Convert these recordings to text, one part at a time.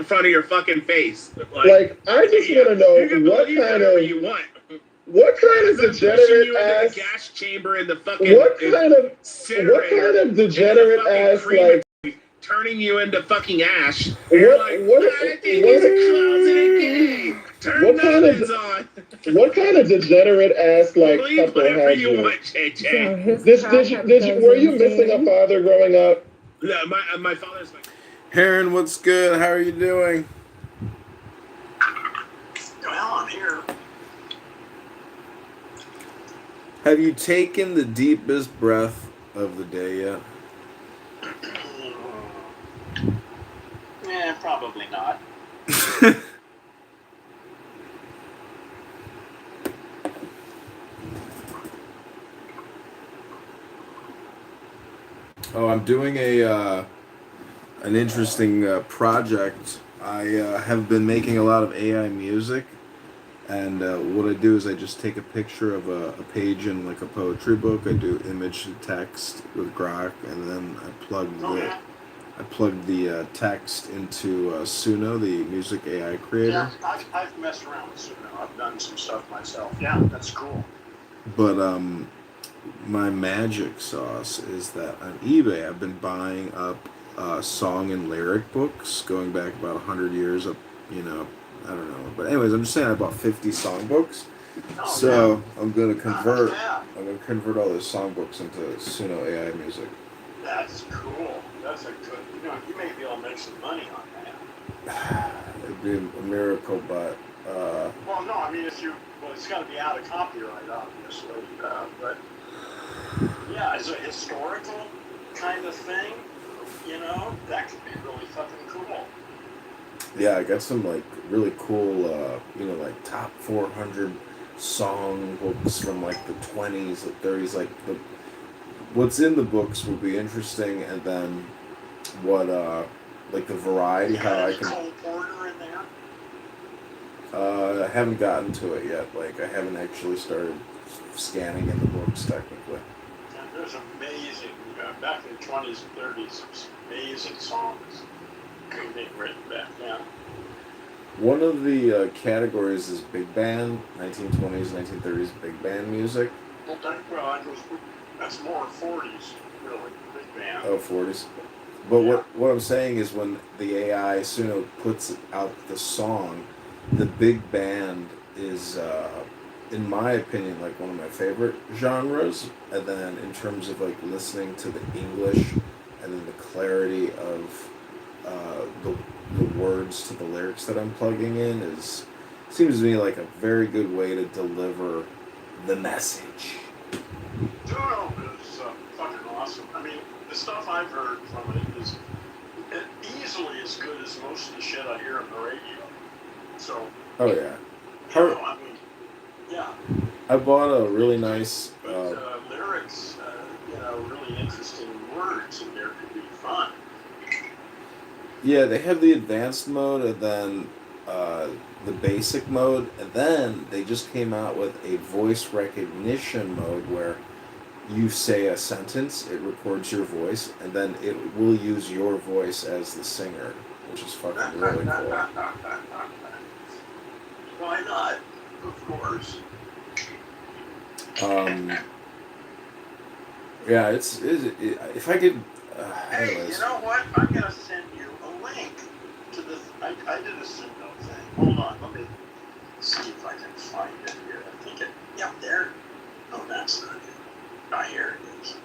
front of your fucking face. Like I just want to know what kind of you want. What kind of degenerate ass gas chamber in the fucking what kind of degenerate ass like turning you into fucking ash. What kind of degenerate ass like couple had you? Were you missing a father growing up? Yeah, my father's like. Heron, what's good? How are you doing? Well, I'm here. Have you taken the deepest breath of the day yet? Yeah, probably not. Oh, I'm doing an interesting project. I have been making a lot of AI music, and what I do is I just take a picture of a page in like a poetry book. I do image to text with Grok, and then I plug the text into Suno, the music AI creator. Yeah, I've messed around with Suno. I've done some stuff myself. Yeah, that's cool. But my magic sauce is that on eBay I've been buying up song and lyric books going back about 100 years up, I don't know. But anyways, I'm just saying I bought 50 songbooks. So I'm gonna convert all those songbooks into Suno AI music. That's cool. That's a good, you may be able to make some money on that. It'd be a miracle, but well, no, I mean it's got to be out of copyright, obviously, but yeah, as a historical kind of thing, that could be really fucking cool. Yeah, I got some like really cool, like top 400 song books from like the 20s, the 30s. Like what's in the books will be interesting, and then what, like the variety, how I can. Cole Porter in there? I haven't gotten to it yet. Like I haven't actually started scanning in the books technically. And there's amazing, back in the 20s and 30s, amazing songs being written back then. One of the categories is big band, 1920s, 1930s big band music. Well, that's more 40s, really, big band. Oh, 40s. But yeah. What I'm saying is when the AI Suno puts out the song, the big band is, in my opinion, like one of my favorite genres. And then in terms of like listening to the English and then the clarity of the words to the lyrics that I'm plugging in seems to me like a very good way to deliver the message. Suno is fucking awesome. I mean, the stuff I've heard from it is easily as good as most of the shit I hear on the radio. So. Oh yeah. I mean, yeah. I bought a really nice. Lyrics, really interesting words in there could be fun. Yeah, they have the advanced mode and then the basic mode, and then they just came out with a voice recognition mode where you say a sentence, it records your voice, and then it will use your voice as the singer, which is fucking really cool. Why not? Of course. Yeah, if I could. Hey, anyways. you know what? I'm gonna send you a link to this. I did a Suno thing. Hold on, let me see if I can find it here. I think yeah, there. Oh, that's not it. Oh, here it is.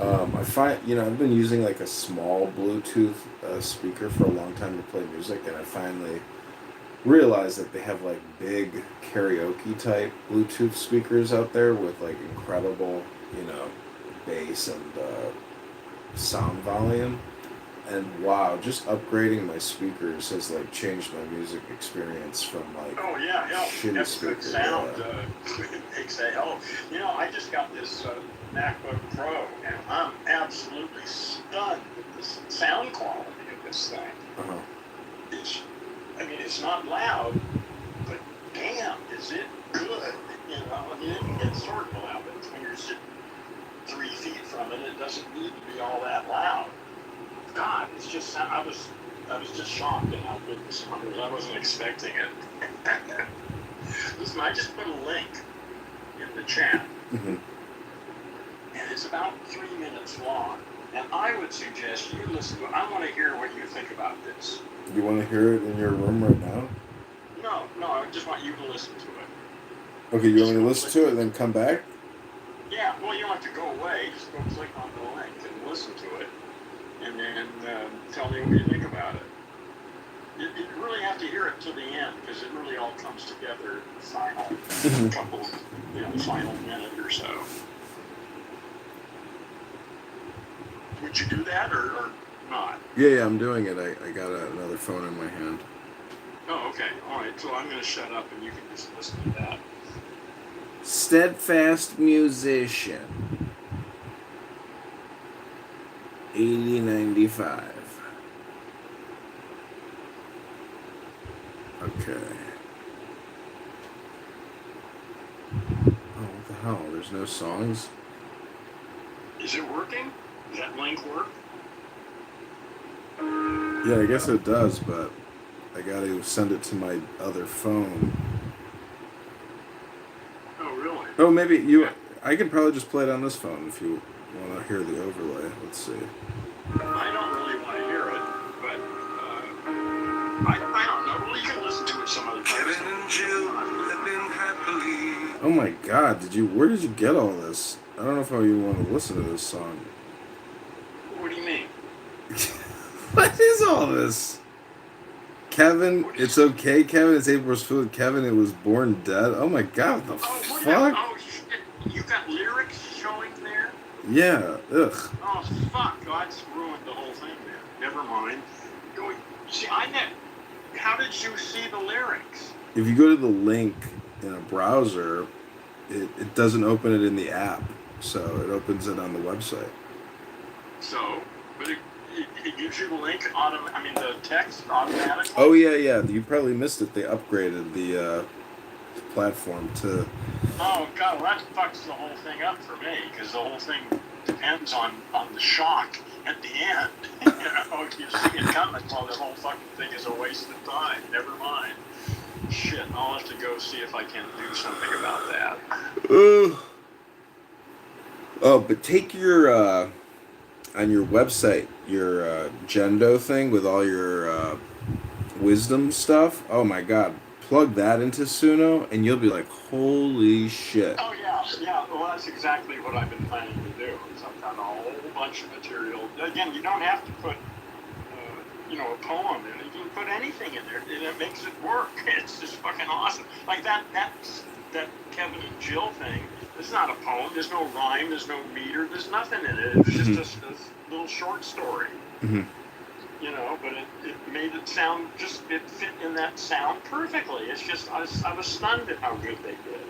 I find, I've been using like a small Bluetooth speaker for a long time to play music, and I finally realized that they have like big karaoke type Bluetooth speakers out there with like incredible, bass and sound volume. And wow, just upgrading my speakers has like changed my music experience from like shitty speakers. Sound makes a hell. I just got this MacBook Pro, and I'm absolutely stunned with the sound quality of this thing. Uh-huh. It's not loud, but damn, is it good? It can get sort of loud, but when you're sitting 3 feet from it, it doesn't need to be all that loud. God, it's just, I was I was just shocked at how good the song was. I wasn't expecting it. Listen, I just put a link in the chat, Mm-hmm. and it's about 3 minutes long. And I would suggest you listen to it. I want to hear what you think about this. You want to hear it in your room right now? No, I just want you to listen to it. Okay, you want me to listen to it and then come back? Yeah, well, you don't have to go away. Just go click on the link and listen to it, and then tell me what you think about it. You really have to hear it to the end because it really all comes together in the final couple, final minute or so. Would you do that or not? Yeah, I'm doing it. I got another phone in my hand. Oh, okay. All right. So I'm going to shut up and you can just listen to that. Steadfast musician. 8095. Okay. Oh, what the hell? There's no songs? Is it working? Does that link work? Yeah, I guess it does, but I gotta send it to my other phone. Oh, really? Oh, maybe you... I could probably just play it on this phone if you want to hear the overlay. Let's see. I don't really want to hear it, but I don't know. Well, you can listen to it some other time. Kevin and Jill living happily. Oh my god, where did you get all this? I don't know if I even want to listen to this song. What do you mean? What is all this? Kevin, it's okay, Kevin. It's April's Food. Kevin, it was born dead. Oh my god, what the fuck? Oh, shit. You got lyrics showing there? Yeah, ugh. Oh, fuck. Oh, that's ruined the whole thing there. Never mind. See, how did you see the lyrics? If you go to the link in a browser, it doesn't open it in the app, so it opens it on the website. So, but it gives you the link, the text automatically? Oh, yeah, you probably missed it. They upgraded the platform to... Oh, God, well, that fucks the whole thing up for me, because the whole thing depends on the shock at the end. If you see it coming, well, the whole fucking thing is a waste of time. Never mind. Shit, I'll have to go see if I can do something about that. Oh, but take your... on your website, your Gendo thing with all your wisdom stuff. Oh my god. Plug that into Suno and you'll be like, holy shit. Oh, yeah. Well, that's exactly what I've been planning to do. Is I've got a whole bunch of material. Again, you don't have to put, a poem in it. You can put anything in there. And it makes it work. It's just fucking awesome. Like that Kevin and Jill thing. It's not a poem. There's no rhyme. There's no meter. There's nothing in it. It's just a little short story. Mm-hmm. But it made it sound it fit in that sound perfectly. It's just, I was stunned at how good they did.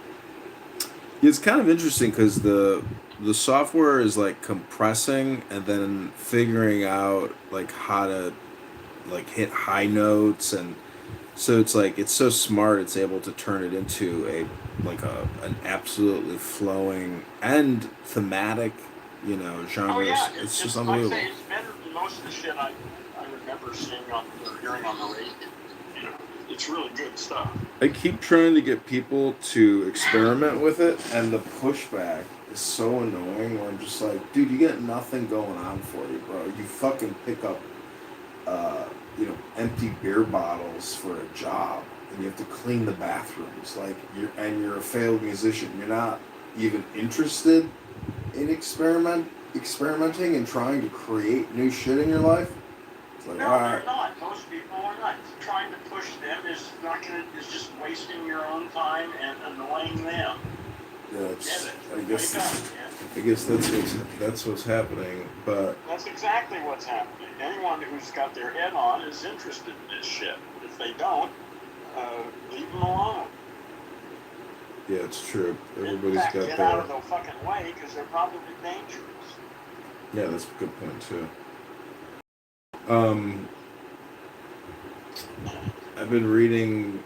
It's kind of interesting because the software is like compressing and then figuring out like how to like hit high notes, and so it's like it's so smart it's able to turn it into an absolutely flowing and thematic genres. Oh, yeah. It's just unbelievable. Like I say, it's better than most of the shit I remember seeing or hearing on the radio. It's really good stuff. I keep trying to get people to experiment with it, and the pushback is so annoying where I'm just like, dude, you get nothing going on for you, bro. You fucking pick up empty beer bottles for a job, and you have to clean the bathrooms. Like, you're a failed musician. You're not even interested in experimenting and trying to create new shit in your life. It's like, No, all they're right. not. Most people are not. Trying to push them is just wasting your own time and annoying them. Yeah, I Get it. guess that's what's happening. But That's exactly what's happening. Anyone who's got their head on is interested in this shit. If they don't, leave them alone. yeah, it's true. Everybody's In fact, got get their... out of the fucking way because they're probably dangerous. Yeah, that's a good point too. I've been reading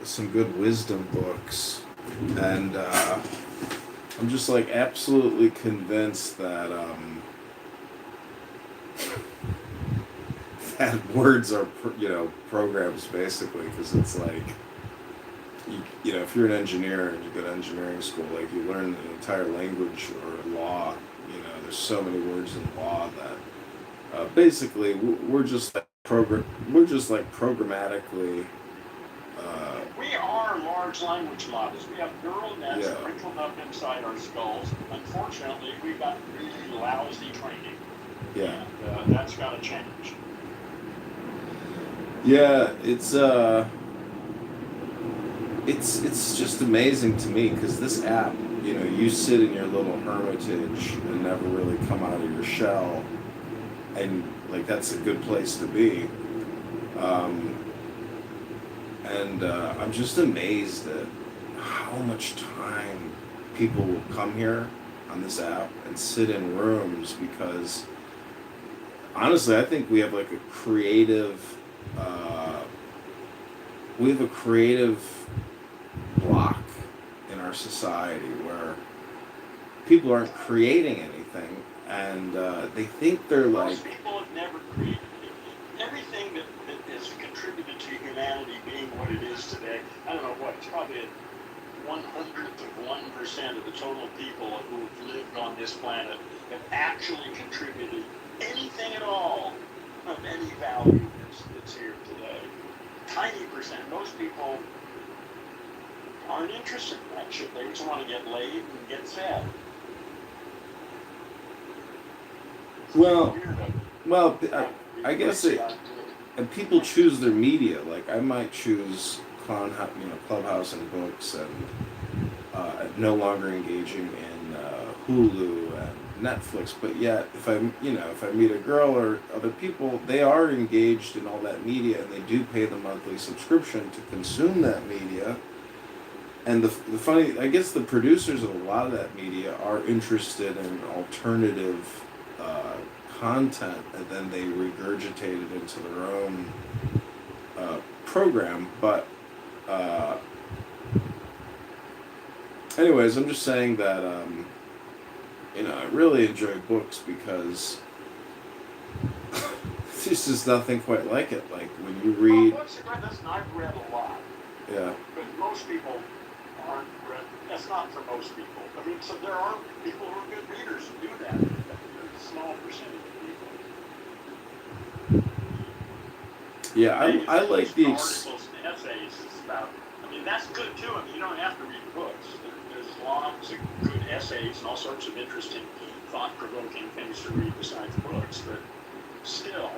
some good wisdom books, and I'm just like absolutely convinced that that words are, programs basically, because it's like, if you're an engineer and you go to engineering school, like you learn an entire language or law, there's so many words in law that basically we're just like programmatically. We are large language models. We have neural nets Yeah. wrinkled up inside our skulls. Unfortunately, we've got really lousy training. Yeah. And that's got to change. Yeah, it's just amazing to me because this app, you sit in your little hermitage and never really come out of your shell, and like that's a good place to be. And I'm just amazed at how much time people will come here on this app and sit in rooms because honestly, I think we have like a creative block in our society where people aren't creating anything and they think they're like. Most people have never created everything that has contributed to humanity being what it is today. I don't know what, it's probably 1/100% of the total people who have lived on this planet have actually contributed anything at all of any value that's here today. Tiny percent. Most people aren't interested in that shit. They just want to get laid and get fed. Well, I guess and people choose their media. Like I might choose Clubhouse and books, and no longer engaging in Hulu and Netflix. But yet, if I meet a girl or other people, they are engaged in all that media, and they do pay the monthly subscription to consume that media. And the funny, I guess the producers of a lot of that media are interested in alternative content, and then they regurgitate it into their own program. But anyways, I'm just saying that I really enjoy books because there's just nothing quite like it. Like when you read. Well, books are great. Listen, I've read a lot. Yeah. But most people aren't read. That's not for most people. I mean, so there are people who are good readers who do that. But there's a small percentage of people. Yeah, I like the. Articles and essays is about. I mean, that's good too. I mean, you don't have to read books. There's lots of good essays and all sorts of interesting, thought-provoking things to read besides books. But still,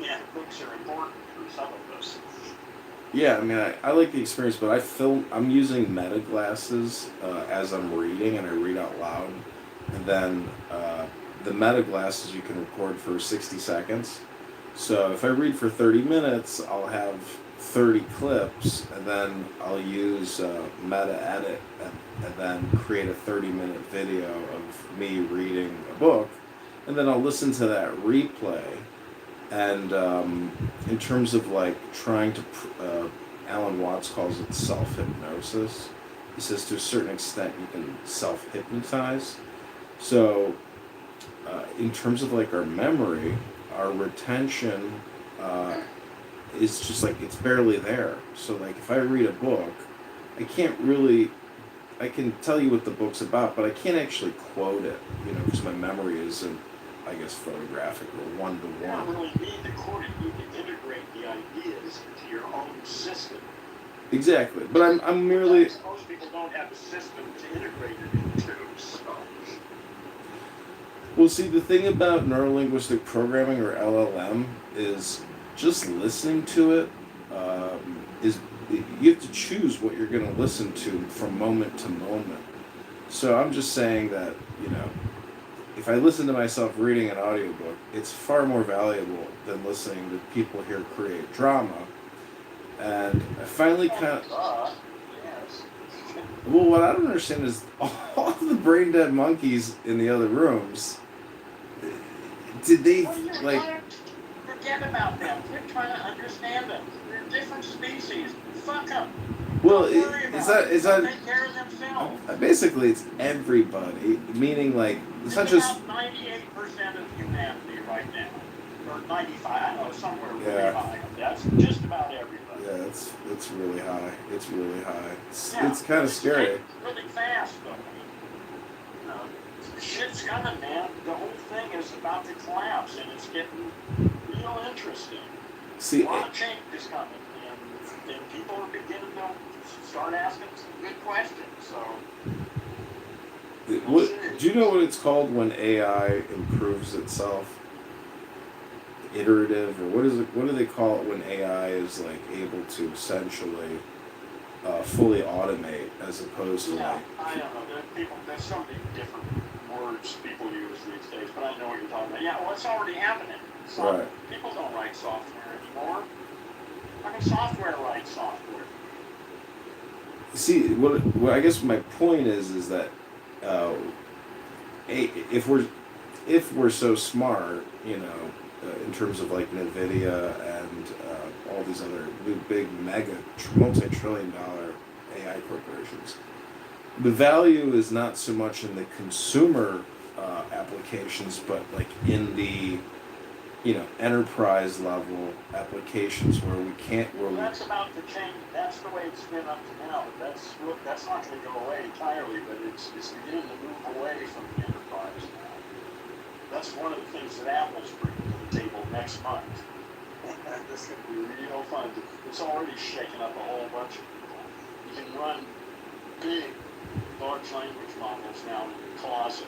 yeah, books are important for some of us. Yeah, I mean, I like the experience, but I'm using meta glasses as I'm reading, and I read out loud. And then the meta glasses you can record for 60 seconds. So if I read for 30 minutes, I'll have 30 clips, and then I'll use meta edit and then create a 30-minute video of me reading a book. And then I'll listen to that replay. And in terms of like trying to, Alan Watts calls it self-hypnosis. He says to a certain extent you can self-hypnotize. So in terms of like our memory, our retention is just like, it's barely there. So like if I read a book, I can tell you what the book's about, but I can't actually quote it, because my memory isn't, I guess, photographic or one-to-one. You don't really need to quote it. You need to integrate the ideas into your own system. Exactly, but I'm merely. Most people don't have a system to integrate it into. So. Well, see, the thing about neurolinguistic programming, or LLM, is just listening to it. You have to choose what you're going to listen to from moment to moment. So I'm just saying that if I listen to myself reading an audiobook, it's far more valuable than listening to people here create drama. And I finally kind of. Well, what I don't understand is all the brain dead monkeys in the other rooms. Did they like? Forget about them. Quit trying to understand them. They're different species. Fuck them. Well, is that take care of themselves. Basically it's everybody, meaning like it's not just 98% of humanity right now, or 95. I know somewhere really Yeah. high. That's just about everybody. Yeah, it's really high. It's really high. Yeah, It's kind of scary. It's really fast, though. I mean, you know, shit's coming, man. The whole thing is about to collapse, and it's getting real interesting. See, A lot of change is coming, and people are beginning to start asking some good questions. So, what, do you know what it's called when AI improves itself? Iterative, or what is it? What do they call it when AI is like able to essentially fully automate as opposed to yeah, like? I don't know. There's so many different words people use these days, but I know what you're talking about. Yeah, well, it's already happening. Right. People don't write software anymore. I mean, software writes software. See, what I guess my point is that if we're so smart, you know, in terms of like Nvidia and all these other big mega multi-trillion-dollar AI corporations, the value is not so much in the consumer applications, but like in the enterprise level applications where we can't. That's about to change. That's the way it's been up to now. That's not going to go away entirely, but it's beginning to move away from the enterprise now. That's one of the things that Apple's bringing to the table next month. This is going to be real fun. It's already shaking up a whole bunch of people. You can run big, large language models now in your closet,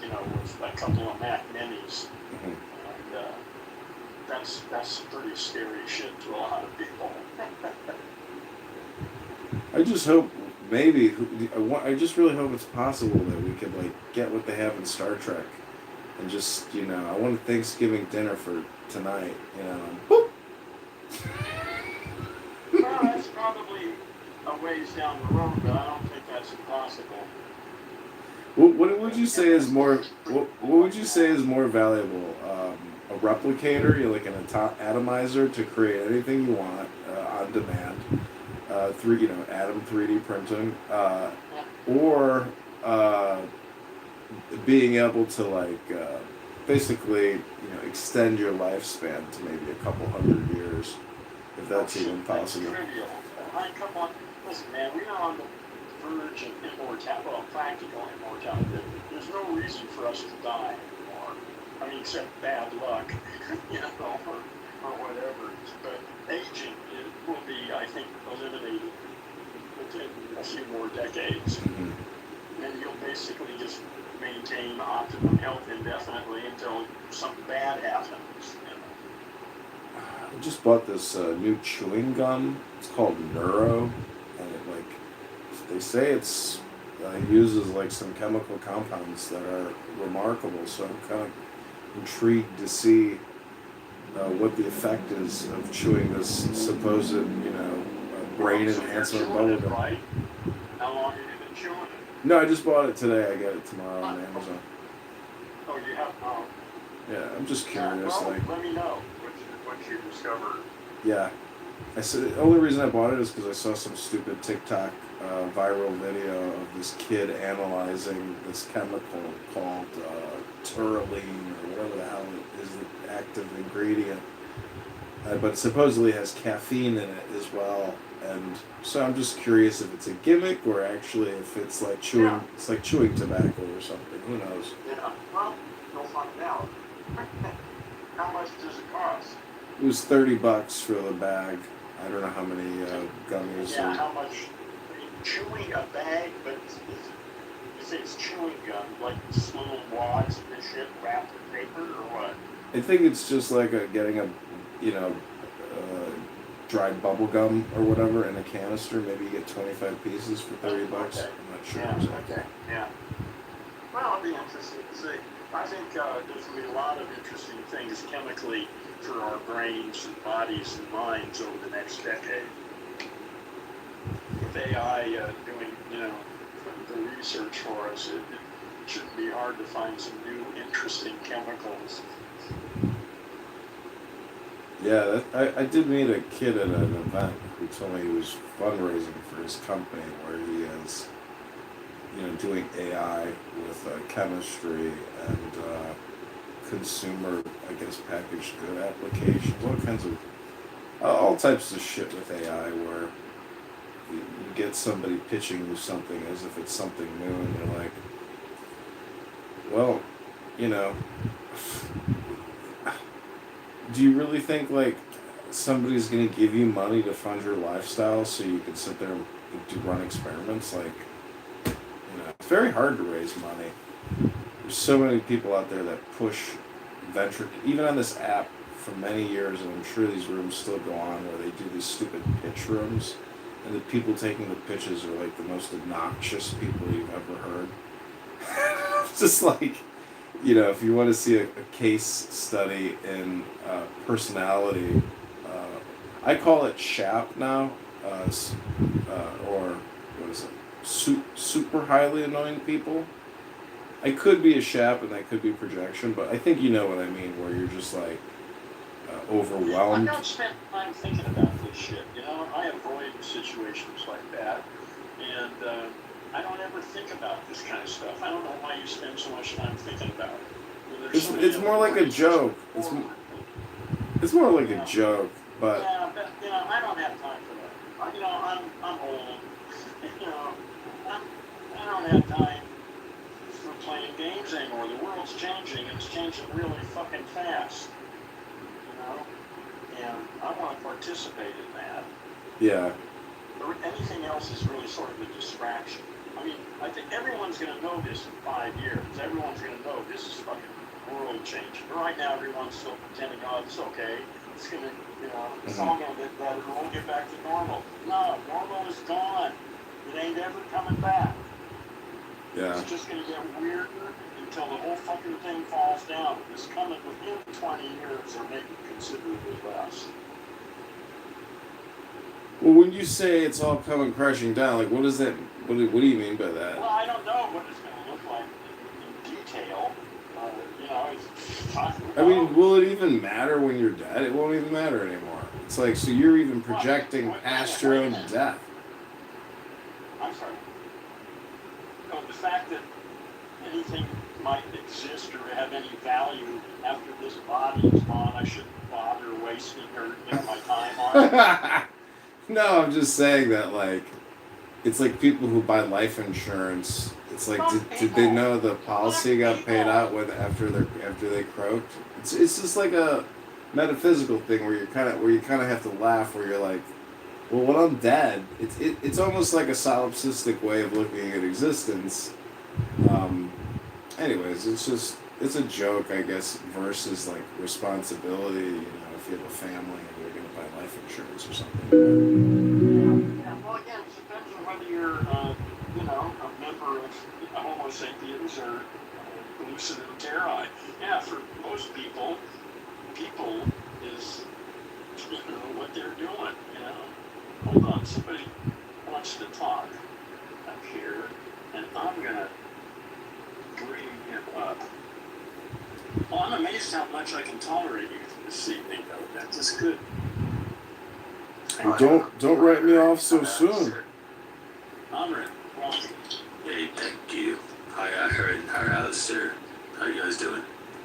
with a couple of Mac Minis. Mhm. And that's pretty scary shit to a lot of people. I just hope I just really hope it's possible that we could like get what they have in Star Trek, and just I want a Thanksgiving dinner for tonight. Boop. Well, that's probably a ways down the road, but I don't think that's impossible. What would you say is more? What would you say is more valuable? A replicator, like an atomizer, to create anything you want on demand, atom 3D printing, or being able to basically extend your lifespan to maybe a couple hundred years, if that's even possible. That's trivial. Listen, man, we are on the verge of immortality, well, practical immortality. There's no reason for us to die anymore. I mean, except bad luck, or whatever. But aging will be, I think, eliminated within a few more decades. Mm-hmm. And you'll basically just maintain optimum health indefinitely until something bad happens. I just bought this new chewing gum. It's called Neuro, and they say it's uses some chemical compounds that are remarkable. So I'm kind of intrigued to see what the effect is of chewing this supposed brain enhancement bubble gum. Right? How long have you been chewing it? No, I just bought it today. I get it tomorrow on Amazon. Oh, you have? Oh. Yeah, I'm just curious. Well, let me know what you discovered. Yeah. I said the only reason I bought it is because I saw some stupid TikTok viral video of this kid analyzing this chemical called turreline, or whatever the hell it is, the active ingredient. But supposedly has caffeine in it as well. And so I'm just curious if it's a gimmick or actually if it's like chewing. Yeah. It's like chewing tobacco or something. Who knows? Yeah. Well, you'll find out. How much does it cost? It was $30 for the bag. I don't know how many gummies. Yeah, how much? Chewing a bag, but you say it's chewing gum, like just little wads of this shit wrapped in paper, or what? I think it's just like getting a, dried bubble gum or whatever in a canister. Maybe you get 25 pieces for $30. Okay. I'm not sure. Yeah, exactly. okay, yeah. Well, it'll be interesting to see. I think there's going to be a lot of interesting things chemically for our brains and bodies and minds over the next decade. With AI doing, the research for us, it shouldn't be hard to find some new interesting chemicals. Yeah, I did meet a kid at an event who told me he was fundraising for his company where he is, doing AI with chemistry and consumer, I guess, packaged good applications, all types of shit with AI where you get somebody pitching you something as if it's something new, and you're like, well, you know, do you really think like somebody's gonna give you money to fund your lifestyle so you can sit there and run experiments? Like, it's very hard to raise money. There's so many people out there that push venture, even on this app for many years, and I'm sure these rooms still go on where they do these stupid pitch rooms, and the people taking the pitches are like the most obnoxious people you've ever heard. Just like, if you want to see a case study in personality, I call it SHAP now, or what is it? Super highly annoying people. I could be a SHAP and that could be projection, but I think you know what I mean, where you're just like overwhelmed. I don't spend time thinking about this shit. I avoid situations like that, and I don't ever think about this kind of stuff. I don't know why you spend so much time thinking about it. It's more like a joke. It's more like a joke, but yeah, but I don't have time for that. I'm old. I don't have time for playing games anymore. The world's changing. It's changing really fucking fast. And I want to participate in that. Yeah. Anything else is really sort of a distraction. I think everyone's going to know this in 5 years. Everyone's going to know this is fucking world changing. Right now, everyone's still pretending, oh, it's okay. It's going to, it's all going to get better. We'll get back to normal. No, normal is gone. It ain't ever coming back. Yeah. It's just going to get weirder until the whole fucking thing falls down. It's coming within 20 years or maybe considerably less. Well, when you say it's all coming crashing down, like what does that? What do you mean by that? Well, I don't know what it's going to look like in detail. I mean, will it even matter when you're dead? It won't even matter anymore. It's like, so you're even projecting past your own death. I'm sorry. Oh, the fact that anything might exist or have any value after this body is gone, I shouldn't bother wasting my time on it. No, I'm just saying that, like, it's like people who buy life insurance. It's like, did they know the policy got paid out after they croaked? It's just like a metaphysical thing where you kind of have to laugh, where you're like, well, when I'm dead, it's almost like a solipsistic way of looking at existence. Anyways, it's a joke, I guess, versus like responsibility. If you have a family and you're going to buy life insurance or something. Yeah, well, again, it depends on whether you're, a member of Homo sapiens or hallucinoteri. Yeah, for most people is, what they're doing, Hold on, somebody wants to talk up here, and I'm going to bring him up. Well, I'm amazed how much I can tolerate you this evening, though. That's just good. Well, don't write me off so soon. Amrit, welcome. Hey, thank you. Hi, Alistair. How you guys doing?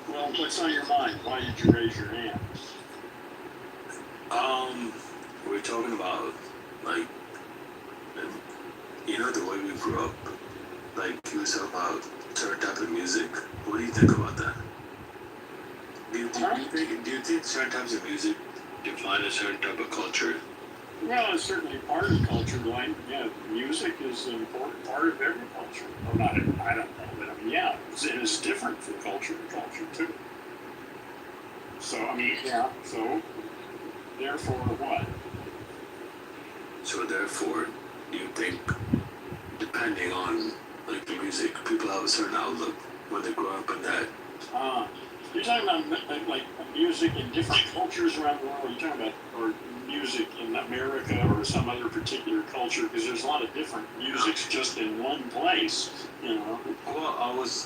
Well, what's on your mind? Why did you raise your hand? We're talking about, like, the way we grew up. Like, you were talking about certain type of music. What do you think about that? Do you think certain types of music define a certain type of culture? Well, it's certainly part of culture. Music is an important part of every culture. Or not, I don't know, but it's different from culture to culture, too. So, so, therefore, what? So, therefore, you think, depending on, like, the music, people have a certain outlook when they grow up in that. You're talking about, like, music in different cultures around the world. You're talking about, or music in America or some other particular culture, because there's a lot of different musics just in one place, Well,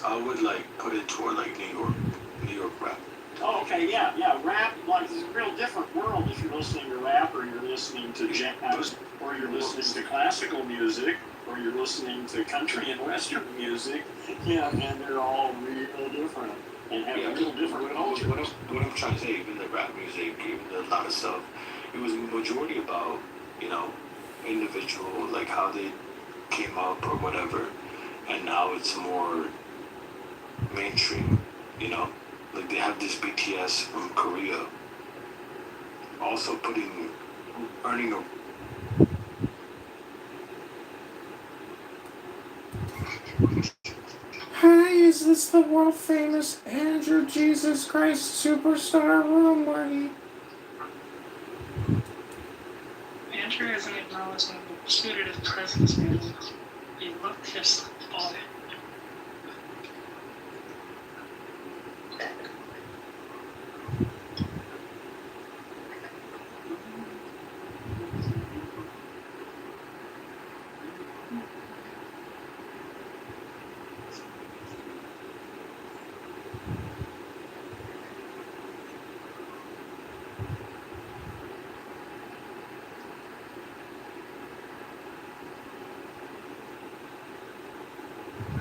I would like put it toward like New York rap. Oh, okay, yeah, rap, like, it's a real different world if you're listening to rap, or you're listening to jazz, or you're listening to classical music, or you're listening to country and western music, and they're all real different. and have Yeah, a little different culture. what I'm trying to say, even the rap music, even a lot of stuff, it was majority about, you know, individual, like how they came up or whatever, and now it's more mainstream, you know? Like they have this BTS from Korea also earning a. Hi, is this the world famous Andrew Jesus Christ superstar room where he... Andrew isn't acknowledging the putative presence, man. You look just boy.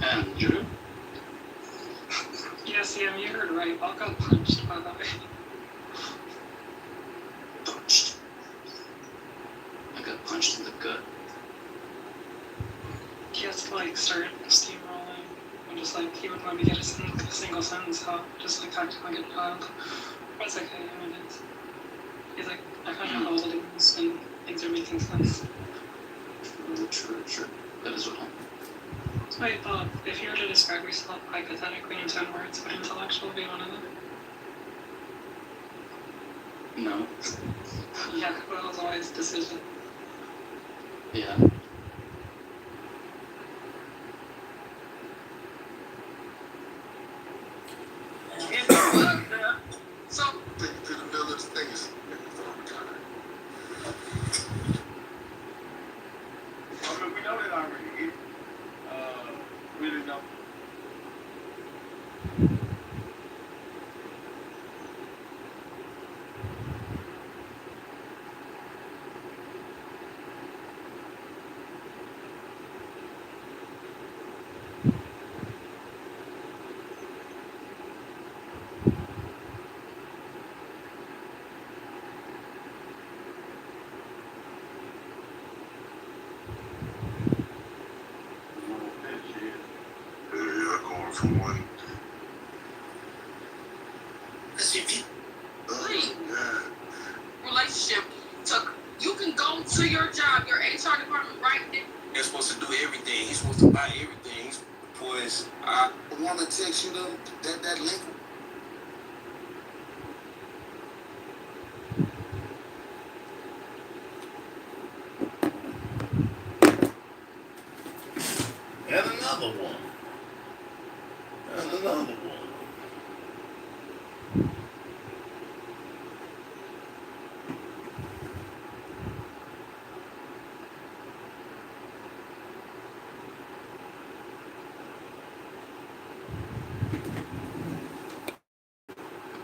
Andrew? Yes, yeah, you heard right. Bob got punched, by the way. Punched. I got punched in the gut. He has to like start steamrolling and just like he would maybe get a single sentence out, just like acting like a child. But it's okay, I mean it's he's like I kind of know all the things and things are making sense. Sure. That is what happened. Wait, if you were to describe yourself hypothetically in 10 words, would intellectual be one of them? No. Yeah, that was always a decision. Yeah. Something to the middle of the things. We know that already. Really know. Yeah, going from one. Yeah. Relationship took you can go to your job, your HR department right there. You're supposed to do everything. He's supposed to buy everything. Boys, I want to text you that link. And another one. And another one.